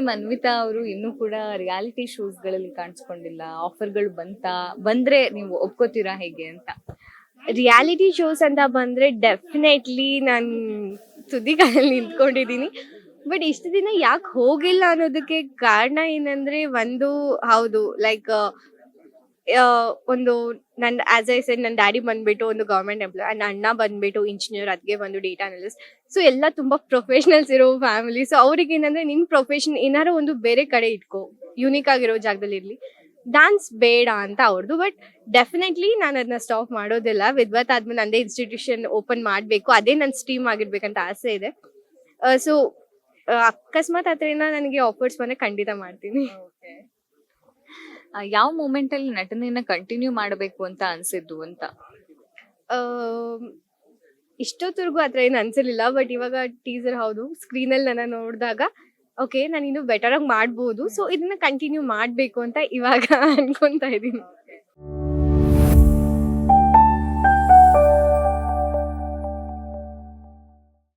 ಮನ್ವಿತಾ ಅವರು ಇನ್ನೂ ಕೂಡ ರಿಯಾಲಿಟಿ ಶೋಸ್ ಗಳಲ್ಲಿ ಕಾಣಿಸ್ಕೊಂಡಿಲ್ಲ. ಆಫರ್ಗಳು ಬಂದ್ರೆ ನೀವು ಒಪ್ಕೋತೀರಾ ಹೇಗೆ ಅಂತ? ರಿಯಾಲಿಟಿ ಶೋಸ್ ಅಂತ ಬಂದ್ರೆ ಡೆಫಿನೆಟ್ಲಿ ನಾನು ತುದಿಗಾಲಲ್ಲಿ ನಿಂತ್ಕೊಂಡಿದ್ದೀನಿ. ಬಟ್ ಇಷ್ಟು ದಿನ ಯಾಕೆ ಹೋಗಿಲ್ಲ ಅನ್ನೋದಕ್ಕೆ ಕಾರಣ ಏನಂದ್ರೆ, ಒಂದು ಹೌದು ಲೈಕ್ ಒಂದು ನನ್ನ ಆಸ್ ಐ ಸೆಡ್ ನನ್ನ ಡ್ಯಾಡಿ ಬಂದ್ಬಿಟ್ಟು ಒಂದು ಗವರ್ಮೆಂಟ್ ಎಂಪ್ಲಾಯ್, ನನ್ನ ಅಣ್ಣ ಬಂದ್ಬಿಟ್ಟು ಇಂಜಿನಿಯರ್, ಅದಕ್ಕೆ ಬಂದು ಡೇಟಾ ಅನಲಿಸ್ಟ್. ಸೊ ಎಲ್ಲ ತುಂಬಾ ಪ್ರೊಫೆಷನಲ್ಸ್ ಇರೋ ಫ್ಯಾಮಿಲಿ. ಸೊ ಅವ್ರಿಗೆ ಏನಂದ್ರೆ ನಿನ್ ಪ್ರೊಫೆಷನ್ ಏನಾರು ಒಂದು ಬೇರೆ ಕಡೆ ಇಟ್ಕೋ, ಯೂನಿಕ್ ಆಗಿರೋ ಜಾಗದಲ್ಲಿ ಇರ್ಲಿ, ಡಾನ್ಸ್ ಬೇಡ ಅಂತ ಅವ್ರದ್ದು. ಬಟ್ ಡೆಫಿನೆಟ್ಲಿ ನಾನು ಅದನ್ನ ಸ್ಟಾಪ್ ಮಾಡೋದಿಲ್ಲ. ವಿದ್ವತ್ ಆದ್ಮೇಲೆ ನಂದೇ ಇನ್ಸ್ಟಿಟ್ಯೂಷನ್ ಓಪನ್ ಮಾಡಬೇಕು, ಅದೇ ನನ್ನ ಸ್ಟ್ರೀಮ್ ಆಗಿರ್ಬೇಕಂತ ಆಸೆ ಇದೆ. ಸೊ ಅಕಸ್ಮಾತ್ ಆ ಥರ ನನಗೆ ಆಫರ್ಸ್ ಬಂದ್ರೆ ಖಂಡಿತ ಮಾಡ್ತೀನಿ. ಯಾವ ಮೂಮೆಂಟ್ ಅಲ್ಲಿ ನಟನೆಯನ್ನ ಕಂಟಿನ್ಯೂ ಮಾಡಬೇಕು ಅಂತ ಅನ್ಸಿದ್ದು ಅಂತ? ಇಷ್ಟೊತ್ತವರೆಗೂ ಆ ಥರ ಏನು ಅನ್ಸಿರ್ಲಿಲ್ಲ. ಬಟ್ ಇವಾಗ ಟೀಸರ್ ಹೌದು ಸ್ಕ್ರೀನಲ್ಲಿ ನನ್ನ ನೋಡಿದಾಗ ಓಕೆ ನಾನು ಇನ್ನೂ ಬೆಟರ್ ಆಗಿ ಮಾಡ್ಬೋದು. ಸೊ ಇದನ್ನ ಕಂಟಿನ್ಯೂ ಮಾಡಬೇಕು ಅಂತ ಇವಾಗ ಅನ್ಕೊಂತಾ ಇದ್ದೀನಿ.